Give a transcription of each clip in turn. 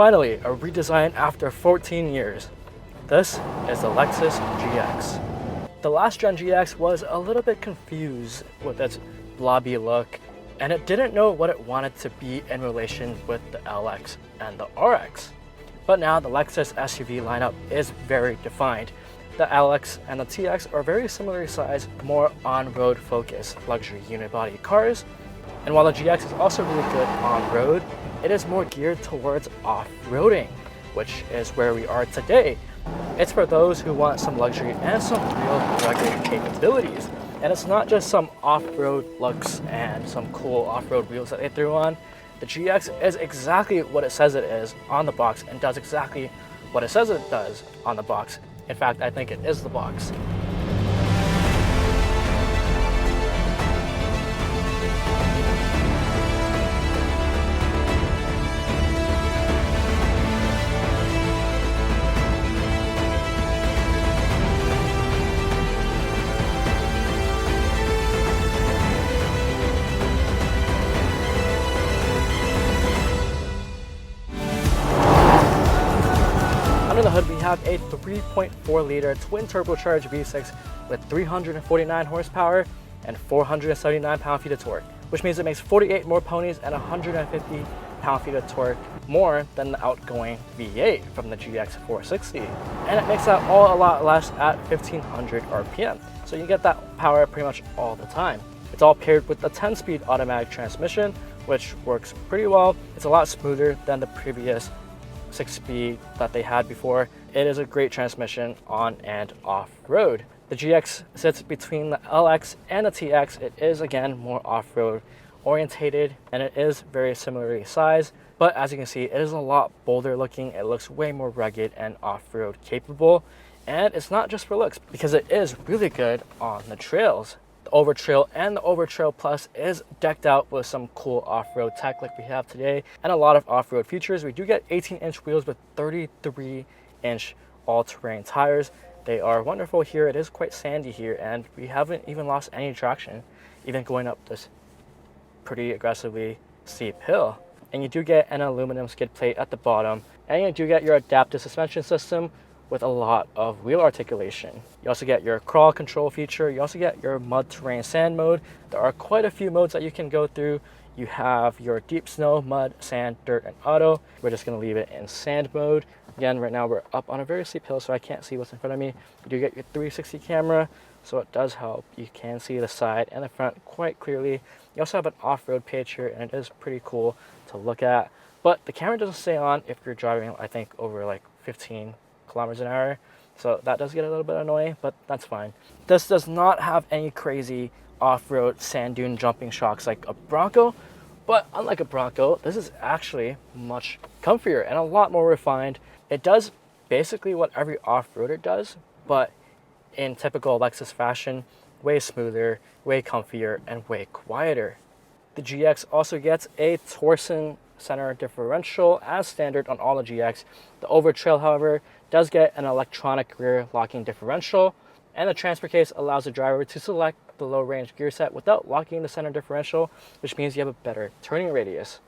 Finally, a redesign after 14 years. This is the Lexus GX. The last gen GX was a little bit confused with its blobby look, and it didn't know what it wanted to be in relation with the LX and the RX. But now the Lexus SUV lineup is very defined. The LX and the TX are very similarly sized, more on-road focused luxury unibody cars. And while the GX is also really good on-road, it is more geared towards off-roading, which is where we are today. It's for those who want some luxury and some real rugged capabilities. And it's not just some off-road looks and some cool off-road wheels that they threw on. The GX is exactly what it says it is on the box and does exactly what it says it does on the box. In fact, I think it is the box. Under the hood, we have a 3.4 liter twin turbocharged V6 with 349 horsepower and 479 pound-feet of torque, which means it makes 48 more ponies and 150 pound-feet of torque more than the outgoing V8 from the GX 460. And it makes that all a lot less at 1500 RPM. So you get that power pretty much all the time. It's all paired with the 10-speed automatic transmission, which works pretty well. It's a lot smoother than the previous 6-speed that they had before. It is a great transmission on and off-road. The GX sits between the LX and the TX. It is again more off-road orientated and it is very similarly sized, but as you can see, it is a lot bolder looking. It looks way more rugged and off-road capable, and it's not just for looks because it is really good on the trails. The Overtrail and the Overtrail Plus is decked out with some cool off-road tech like we have today and a lot of off-road features. We do get 18-inch wheels with 33-inch all-terrain tires. They are wonderful here. It is quite sandy here and we haven't even lost any traction even going up this pretty aggressively steep hill. And you do get an aluminum skid plate at the bottom, and you do get your adaptive suspension system with a lot of wheel articulation. You also get your crawl control feature. You also get your mud terrain sand mode. There are quite a few modes that you can go through. You have your deep snow, mud, sand, dirt, and auto. We're just gonna leave it in sand mode. Again, right now we're up on a very steep hill, so I can't see what's in front of me. You do get your 360 camera, so it does help. You can see the side and the front quite clearly. You also have an off-road page here, and it is pretty cool to look at. But the camera doesn't stay on if you're driving, I think, over like 15 kilometers an hour. So that does get a little bit annoying, but that's fine. This does not have any crazy off-road sand dune jumping shocks like a Bronco, but unlike a Bronco, this is actually much comfier and a lot more refined. It does basically what every off-roader does, but in typical Lexus fashion, way smoother, way comfier, and way quieter. The GX also gets a torsion center differential as standard on all the GX. The Overtrail, however, does get an electronic rear locking differential, and the transfer case allows the driver to select the low range gear set without locking the center differential, which means you have a better turning radius.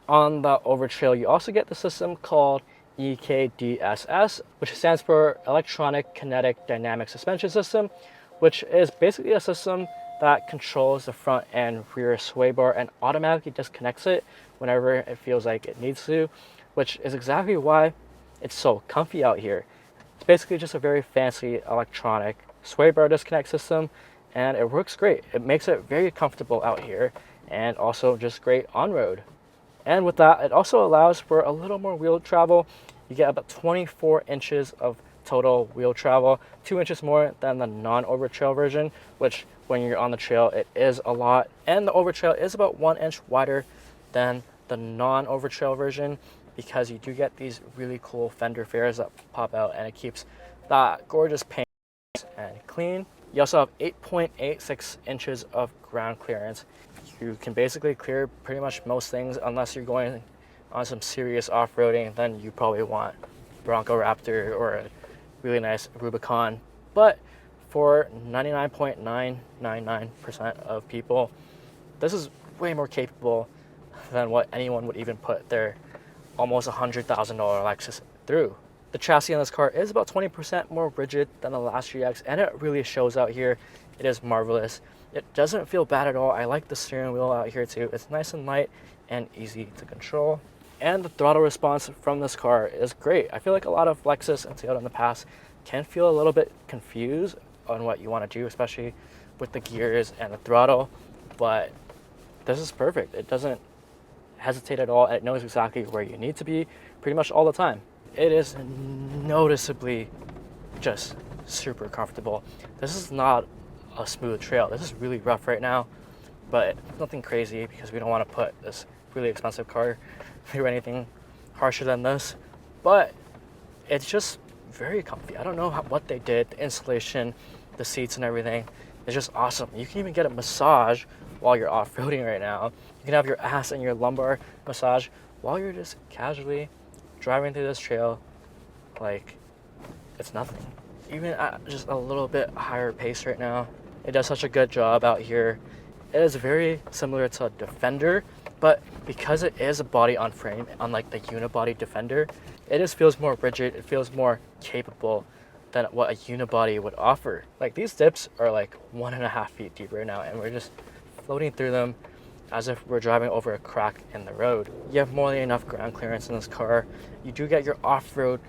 On the Overtrail, you also get the system called EKDSS, which stands for Electronic Kinetic Dynamic Suspension System, which is basically a system that controls the front and rear sway bar and automatically disconnects it whenever it feels like it needs to, which is exactly why it's so comfy out here. It's basically just a very fancy electronic sway bar disconnect system, and it works great. It makes it very comfortable out here and also just great on-road. And with that, it also allows for a little more wheel travel. You get about 24 inches of total wheel travel, 2 inches more than the non-Overtrail version, which when you're on the trail, it is a lot. And the Overtrail is about 1 inch wider than the non-Overtrail version because you do get these really cool fender fairs that pop out, and it keeps that gorgeous paint and clean. You also have 8.86 inches of ground clearance. You can basically clear pretty much most things unless you're going on some serious off-roading. Then you probably want Bronco Raptor or a really nice Rubicon. But for 99.999% of people, this is way more capable than what anyone would even put their almost $100,000 Lexus through. The chassis on this car is about 20% more rigid than the last GX, and it really shows out here. It is marvelous. It doesn't feel bad at all. I like the steering wheel out here too. It's nice and light and easy to control. And the throttle response from this car is great. I feel like a lot of Lexus and Toyota in the past can feel a little bit confused on what you want to do, especially with the gears and the throttle, but this is perfect. It doesn't hesitate at all. It knows exactly where you need to be pretty much all the time. It is noticeably just super comfortable. This is not a smooth trail. This is really rough right now, but nothing crazy because we don't want to put this really expensive car through anything harsher than this, but it's just very comfy. I don't know what they did, the insulation, the seats and everything. It's just awesome. You can even get a massage while you're off-roading right now. You can have your ass and your lumbar massage while you're just casually driving through this trail like it's nothing. Even at just a little bit higher pace right now, it does such a good job out here. It is very similar to a Defender, but because it is a body on frame, unlike the unibody Defender, it just feels more rigid. It feels more capable than what a unibody would offer. Like, these dips are like 1.5 feet deep right now, and we're just floating through them as if we're driving over a crack in the road. You have more than enough ground clearance in this car. You do get your off-road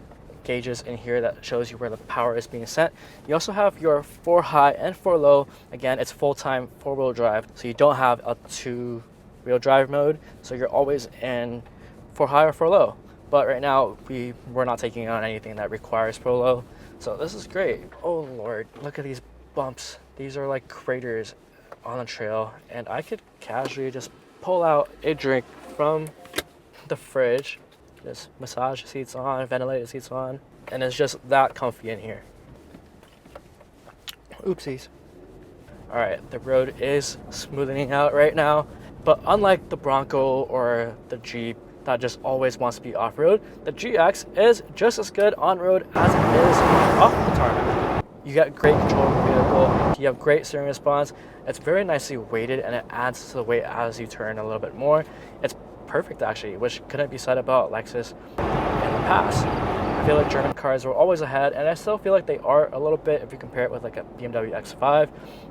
gauges in here that shows you where the power is being sent. You also have your 4 high and 4 low. Again, it's full-time 4-wheel drive, so you don't have a 2-wheel drive mode, so you're always in 4 high or 4 low. But right now, we're not taking on anything that requires 4 low, so this is great. Oh Lord, look at these bumps. These are like craters on the trail, and I could casually just pull out a drink from the fridge, just massage seats on, ventilated seats on, and it's just that comfy in here. Oopsies. All right, the road is smoothing out right now, but unlike the Bronco or the Jeep that just always wants to be off-road, the GX is just as good on-road as it is off the tarmac. You get great control of the vehicle, you have great steering response, it's very nicely weighted, and it adds to the weight as you turn a little bit more. It's perfect actually, which couldn't be said about Lexus in the past. I feel like German cars were always ahead, and I still feel like they are a little bit if you compare it with like a BMW X5,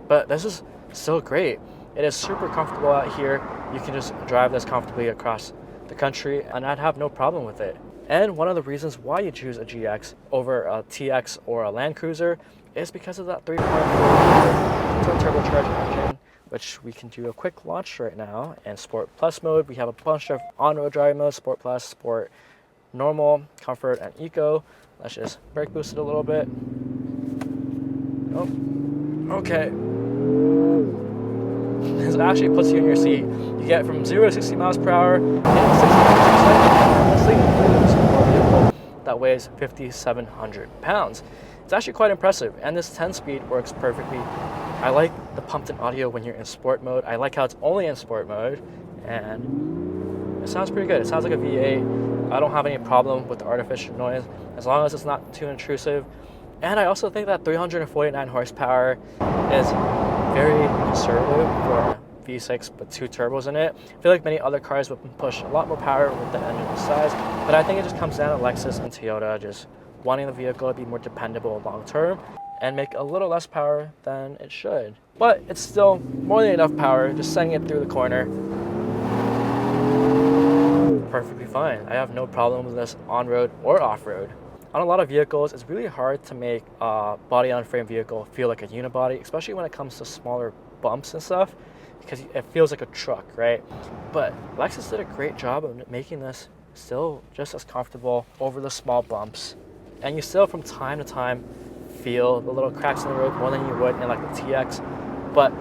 but this is still great. It is super comfortable out here. You can just drive this comfortably across the country, and I'd have no problem with it. And one of the reasons why you choose a GX over a TX or a Land Cruiser is because of that 3.4 twin-turbocharged engine, which we can do a quick launch right now. And Sport Plus mode, we have a bunch of on-road driving modes: Sport Plus, Sport, Normal, Comfort, and Eco. Let's just brake boost it a little bit. Oh, okay. This actually puts you in your seat. You get from 0 to 60 miles per hour in 60 seconds. That weighs 5,700 pounds. It's actually quite impressive, and this 10-speed works perfectly. I like the pumped-in audio when you're in sport mode. I like how it's only in sport mode, and it sounds pretty good. It sounds like a V8. I don't have any problem with the artificial noise as long as it's not too intrusive. And I also think that 349 horsepower is very conservative for a V6 with 2 turbos in it. I feel like many other cars would push a lot more power with the engine size, but I think it just comes down to Lexus and Toyota just wanting the vehicle to be more dependable long term and make a little less power than it should. But it's still more than enough power, just sending it through the corner. Perfectly fine. I have no problem with this on-road or off-road. On a lot of vehicles, it's really hard to make a body-on-frame vehicle feel like a unibody, especially when it comes to smaller bumps and stuff, because it feels like a truck, right? But Lexus did a great job of making this still just as comfortable over the small bumps. And you still, from time to time, feel the little cracks in the road more than you would in like the TX. But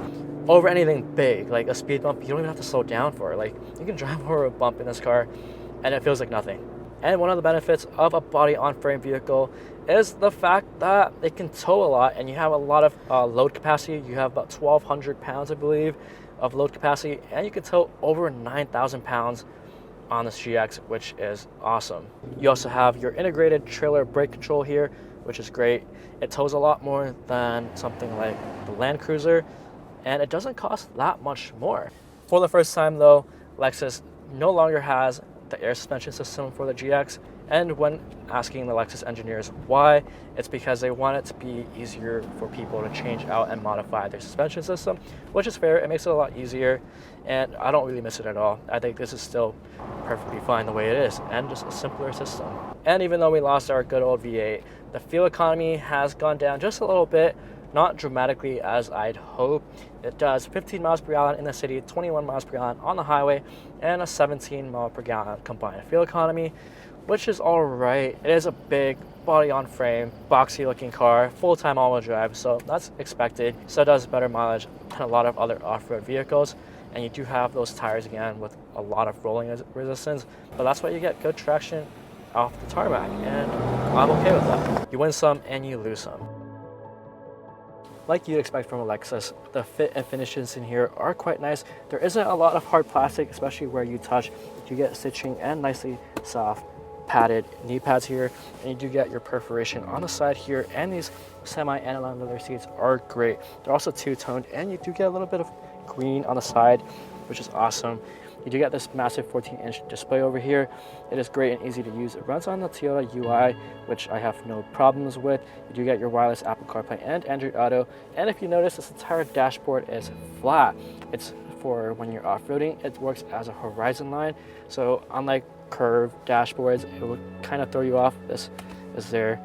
over anything big, like a speed bump, you don't even have to slow down for it. Like, you can drive over a bump in this car, and it feels like nothing. And one of the benefits of a body-on-frame vehicle is the fact that it can tow a lot, and you have a lot of load capacity. You have about 1,200 pounds, I believe, of load capacity, and you can tow over 9,000 pounds on this GX, which is awesome. You also have your integrated trailer brake control here, which is great. It tows a lot more than something like the Land Cruiser, and it doesn't cost that much more. For the first time though, Lexus no longer has the air suspension system for the GX. And when asking the Lexus engineers why, it's because they want it to be easier for people to change out and modify their suspension system, which is fair. It makes it a lot easier, and I don't really miss it at all. I think this is still perfectly fine the way it is, and just a simpler system. And even though we lost our good old V8, the fuel economy has gone down just a little bit, not dramatically as I'd hope. It does 15 miles per gallon in the city, 21 miles per gallon on the highway, and a 17 mile per gallon combined fuel economy, which is all right. It is a big body on frame, boxy looking car, full-time all-wheel drive, so that's expected. So it does better mileage than a lot of other off-road vehicles, and you do have those tires again with a lot of rolling resistance, but that's why you get good traction off the tarmac, and I'm okay with that. You win some and you lose some. Like you'd expect from a Lexus, the fit and finishes in here are quite nice. There isn't a lot of hard plastic, especially where you touch. You get stitching and nicely soft padded knee pads here, and you do get your perforation on the side here, and these semi-analog leather seats are great. They're also two-toned, and you do get a little bit of green on the side, which is awesome. You do get this massive 14-inch display over here. It is great and easy to use. It runs on the Toyota UI, which I have no problems with. You do get your wireless Apple CarPlay and Android Auto. And if you notice, this entire dashboard is flat. It's for when you're off-roading. It works as a horizon line. So unlike curved dashboards, it will kind of throw you off. This is there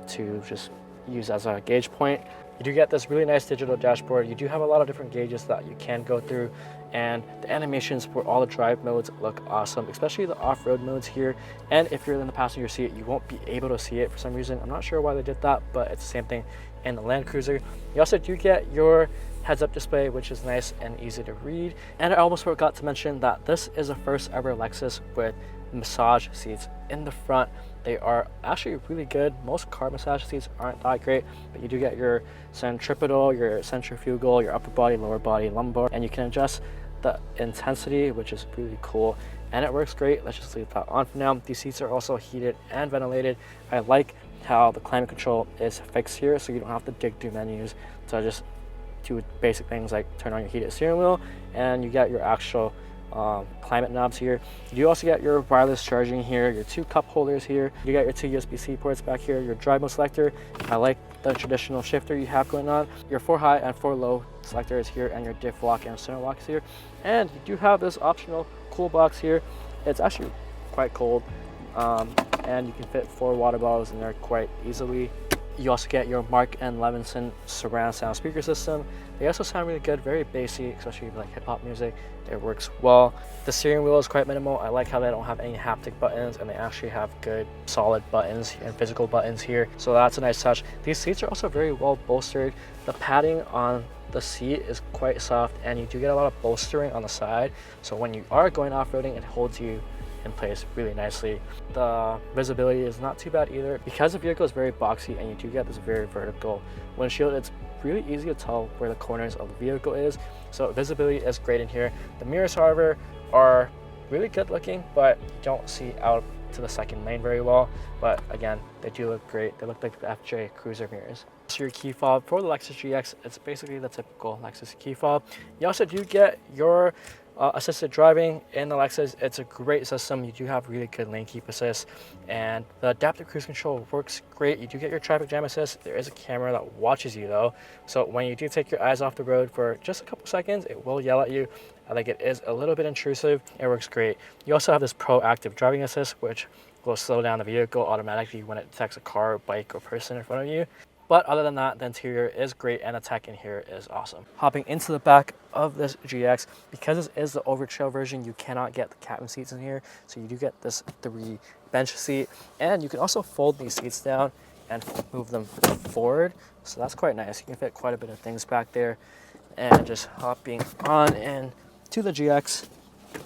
to just use as a gauge point. You do get this really nice digital dashboard. You do have a lot of different gauges that you can go through, and the animations for all the drive modes look awesome, especially the off-road modes here. And if you're in the passenger seat, you won't be able to see it for some reason. I'm not sure why they did that, but it's the same thing in the Land Cruiser. You also do get your heads-up display, which is nice and easy to read. And I almost forgot to mention that this is the first ever Lexus with massage seats in the front. They are actually really good. Most car massage seats aren't that great, but you do get your centripetal, your centrifugal, your upper body, lower body, lumbar, and you can adjust the intensity, which is really cool, and it works great. Let's just leave that on for now. These seats are also heated and ventilated. I like how the climate control is fixed here, so you don't have to dig through menus to just do basic things like turn on your heated steering wheel, and you get your actual climate knobs here. You do also get your wireless charging here, your two cup holders here. You get your two USB-C ports back here, your drive mode selector. I like the traditional shifter you have going on. Your 4 high and 4 low selector is here, and your diff lock and center lock is here. And you do have this optional cool box here. It's actually quite cold, and you can fit 4 water bottles in there quite easily. You also get your Mark & Levinson surround sound speaker system. They also sound really good, very bassy, especially like hip-hop music. It works well. The steering wheel is quite minimal. I like how they don't have any haptic buttons, and they actually have good solid buttons and physical buttons here, so that's a nice touch. These seats are also very well bolstered. The padding on the seat is quite soft, and you do get a lot of bolstering on the side, so when you are going off-roading, it holds you in place really nicely. The visibility is not too bad either. Because the vehicle is very boxy and you do get this very vertical windshield, it's really easy to tell where the corners of the vehicle is, so visibility is great in here. The mirrors, however, are really good looking, but you don't see out to the second lane very well, but again, they do look great. They look like the FJ Cruiser mirrors. So your key fob for the Lexus GX, it's basically the typical Lexus key fob. You also do get your assisted driving in the Lexus. It's a great system. You do have really good lane keep assist, and the adaptive cruise control works great. You do get your traffic jam assist. There is a camera that watches you though, so when you do take your eyes off the road for just a couple seconds, it will yell at you. I think it is a little bit intrusive. It works great. You also have this proactive driving assist, which will slow down the vehicle automatically when it detects a car, bike, or person in front of you. But other than that, the interior is great, and the tech in here is awesome. Hopping into the back of this GX, because this is the Overtrail version, you cannot get the captain seats in here, so you do get this 3 bench seat, and you can also fold these seats down and move them forward, so that's quite nice. You can fit quite a bit of things back there. And just hopping on in to the GX,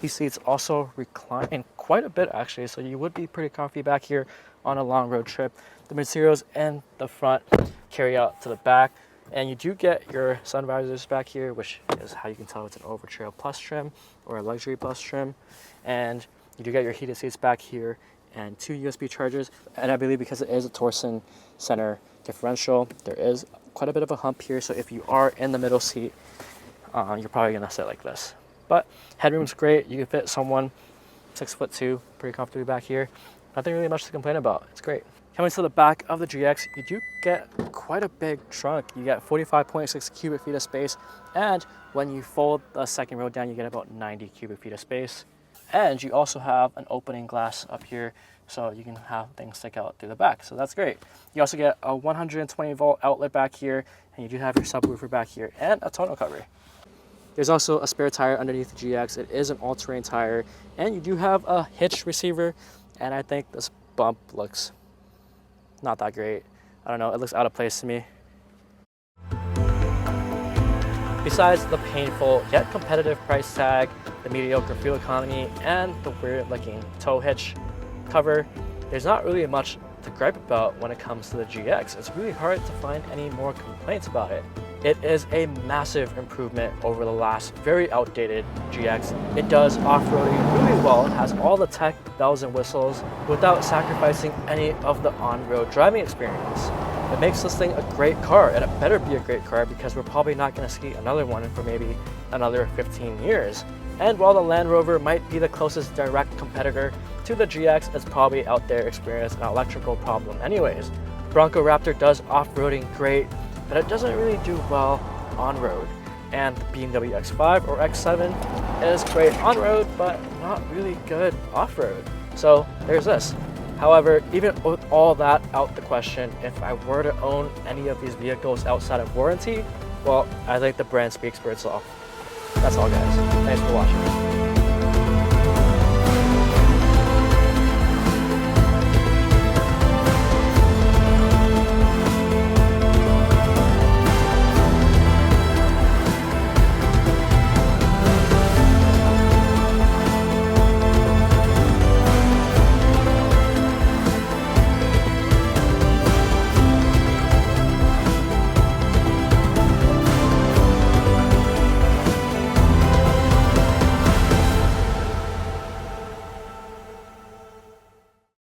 these seats also recline quite a bit actually, so you would be pretty comfy back here on a long road trip. The materials in the front carry out to the back, and you do get your sun visors back here, which is how you can tell it's an Overtrail Plus trim or a Luxury Plus trim. And you do get your heated seats back here and 2 USB chargers. And I believe because it is a torsion center differential, there is quite a bit of a hump here, so if you are in the middle seat, you're probably gonna sit like this. But headroom's great. You can fit someone 6'2", pretty comfortably back here. Nothing really much to complain about. It's great. Coming to the back of the GX, you do get quite a big trunk. You get 45.6 cubic feet of space, and when you fold the second row down, you get about 90 cubic feet of space. And you also have an opening glass up here, so you can have things stick out through the back. So that's great. You also get a 120 volt outlet back here, and you do have your subwoofer back here and a tonneau cover. There's also a spare tire underneath the GX. It is an all-terrain tire, and you do have a hitch receiver, and I think this bump looks not that great. I don't know, it looks out of place to me. Besides the painful yet competitive price tag, the mediocre fuel economy, and the weird looking tow hitch cover, there's not really much to gripe about when it comes to the GX. It's really hard to find any more complaints about it. It is a massive improvement over the last very outdated GX. It does off-roading really well. It has all the tech, bells and whistles, without sacrificing any of the on-road driving experience. It makes this thing a great car, and it better be a great car because we're probably not going to see another one for maybe another 15 years. And while the Land Rover might be the closest direct competitor to the GX, it's probably out there experiencing an electrical problem anyways. Bronco Raptor does off-roading great, but it doesn't really do well on-road. And the BMW X5 or X7 is great on-road, but not really good off-road. So there's this. However, even with all that out the question, if I were to own any of these vehicles outside of warranty, well, I think the brand speaks for itself. That's all, guys. Thanks for watching.